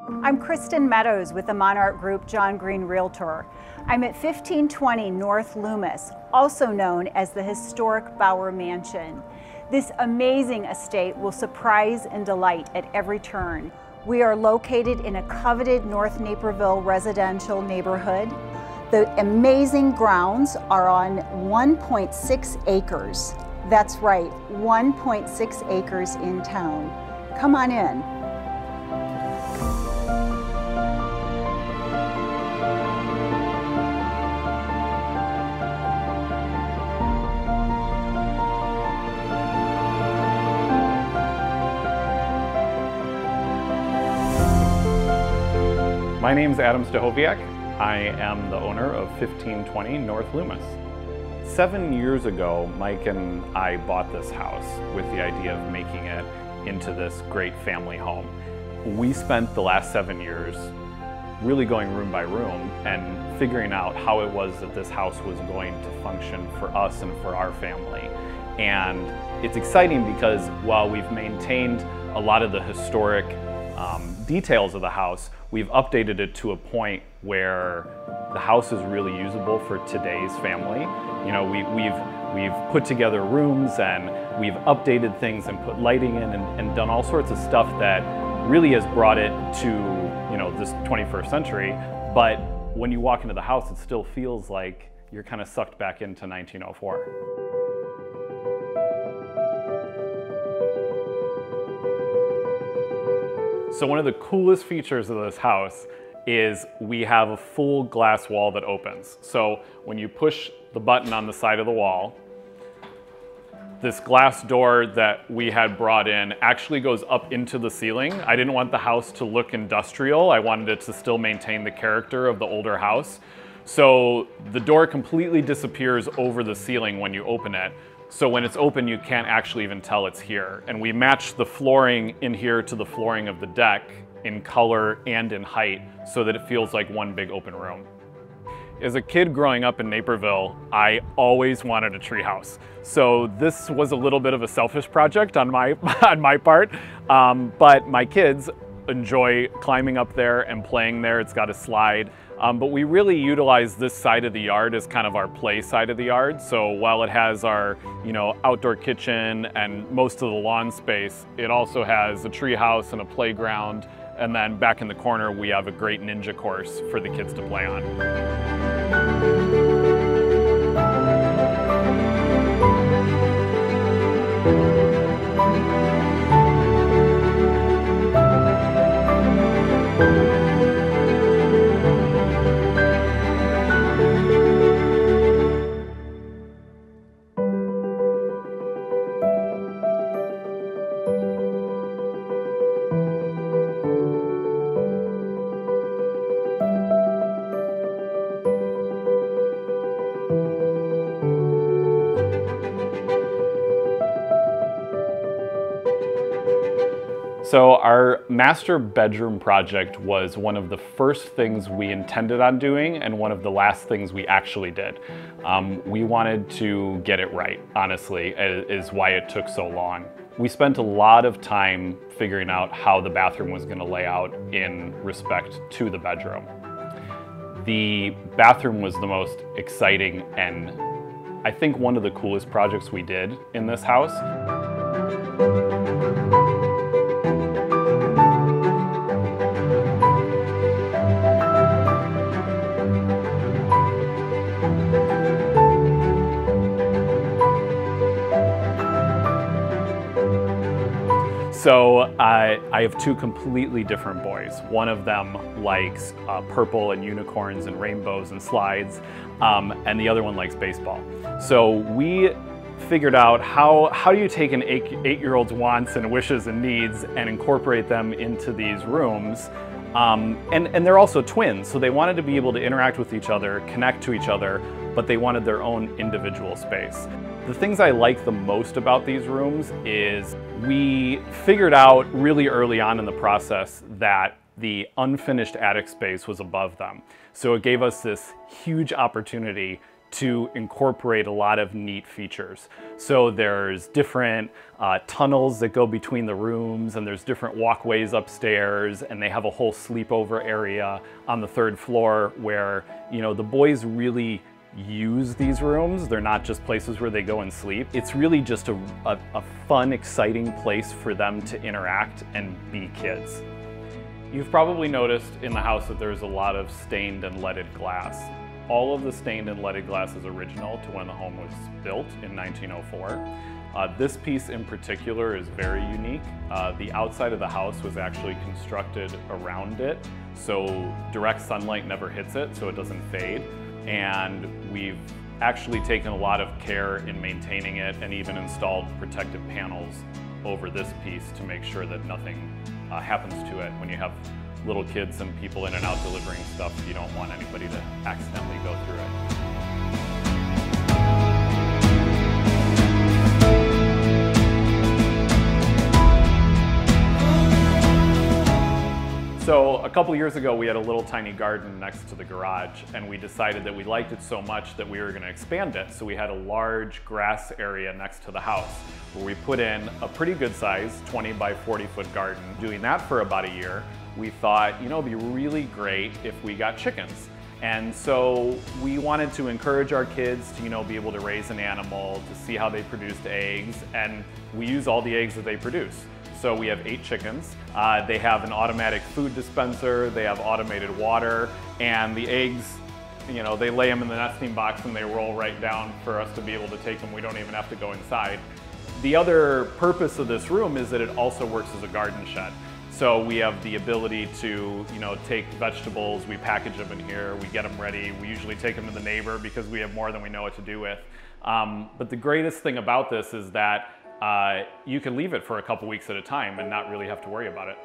I'm Kristin Meadows with the Monarque Group John Greene Realtor. I'm at 1520 North Loomis, also known as the historic Bauer Mansion. This amazing estate will surprise and delight at every turn. We are located in a coveted North Naperville residential neighborhood. The amazing grounds are on 1.6 acres. That's right, 1.6 acres in town. Come on in. My name is Adam Stachowiak. I am the owner of 1520 North Loomis. 7 years ago, Mike and I bought this house with the idea of making it into this great family home. We spent the last 7 years really going room by room and figuring out how it was that this house was going to function for us and for our family. And it's exciting because while we've maintained a lot of the historic details of the house, we've updated it to a point where the house is really usable for today's family. You know, we've put together rooms and we've updated things and put lighting in and done all sorts of stuff that really has brought it to, you know, this 21st century. But when you walk into the house, it still feels like you're kind of sucked back into 1904. So one of the coolest features of this house is we have a full glass wall that opens. So when you push the button on the side of the wall, this glass door that we had brought in actually goes up into the ceiling. I didn't want the house to look industrial. I wanted it to still maintain the character of the older house. So the door completely disappears over the ceiling when you open it. So when it's open, you can't actually even tell it's here. And we matched the flooring in here to the flooring of the deck in color and in height so that it feels like one big open room. As a kid growing up in Naperville, I always wanted a treehouse. So this was a little bit of a selfish project on my part, but my kids enjoy climbing up there and playing there. It's got a slide. But we really utilize this side of the yard as kind of our play side of the yard. So while it has our, you know, outdoor kitchen and most of the lawn space, it also has a tree house and a playground. And then back in the corner, we have a great ninja course for the kids to play on. So our master bedroom project was one of the first things we intended on doing and one of the last things we actually did. We wanted to get it right, honestly, is why it took so long. We spent a lot of time figuring out how the bathroom was going to lay out in respect to the bedroom. The bathroom was the most exciting and I think one of the coolest projects we did in this house. So I have two completely different boys. One of them likes purple and unicorns and rainbows and slides, and the other one likes baseball. So we figured out how do you take an eight-year-old's wants and wishes and needs and incorporate them into these rooms. And they're also twins, so they wanted to be able to interact with each other, connect to each other, but they wanted their own individual space. The things I like the most about these rooms is we figured out really early on in the process that the unfinished attic space was above them. So it gave us this huge opportunity to incorporate a lot of neat features. So there's different tunnels that go between the rooms, and there's different walkways upstairs, and they have a whole sleepover area on the 3rd floor where, you know, the boys really use these rooms. They're not just places where they go and sleep. It's really just a fun, exciting place for them to interact and be kids. You've probably noticed in the house that there's a lot of stained and leaded glass. All of the stained and leaded glass is original to when the home was built in 1904. This piece in particular is very unique. The outside of the house was actually constructed around it, so direct sunlight never hits it, so it doesn't fade. And we've actually taken a lot of care in maintaining it and even installed protective panels over this piece to make sure that nothing happens to it. When you have little kids and people in and out delivering stuff, you don't want anybody to accidentally go through it. So a couple years ago, we had a little tiny garden next to the garage, and we decided that we liked it so much that we were going to expand it. So we had a large grass area next to the house where we put in a pretty good size 20 by 40 foot garden. Doing that for about a year, we thought, you know, it'd be really great if we got chickens. And so we wanted to encourage our kids to, you know, be able to raise an animal, to see how they produced eggs, and we use all the eggs that they produce. So we have 8 chickens. They have an automatic food dispenser, they have automated water, and the eggs, you know, they lay them in the nesting box and they roll right down for us to be able to take them. We don't even have to go inside. The other purpose of this room is that it also works as a garden shed. So we have the ability to, you know, take vegetables, we package them in here, we get them ready. We usually take them to the neighbor because we have more than we know what to do with. But the greatest thing about this is that you can leave it for a couple weeks at a time and not really have to worry about it.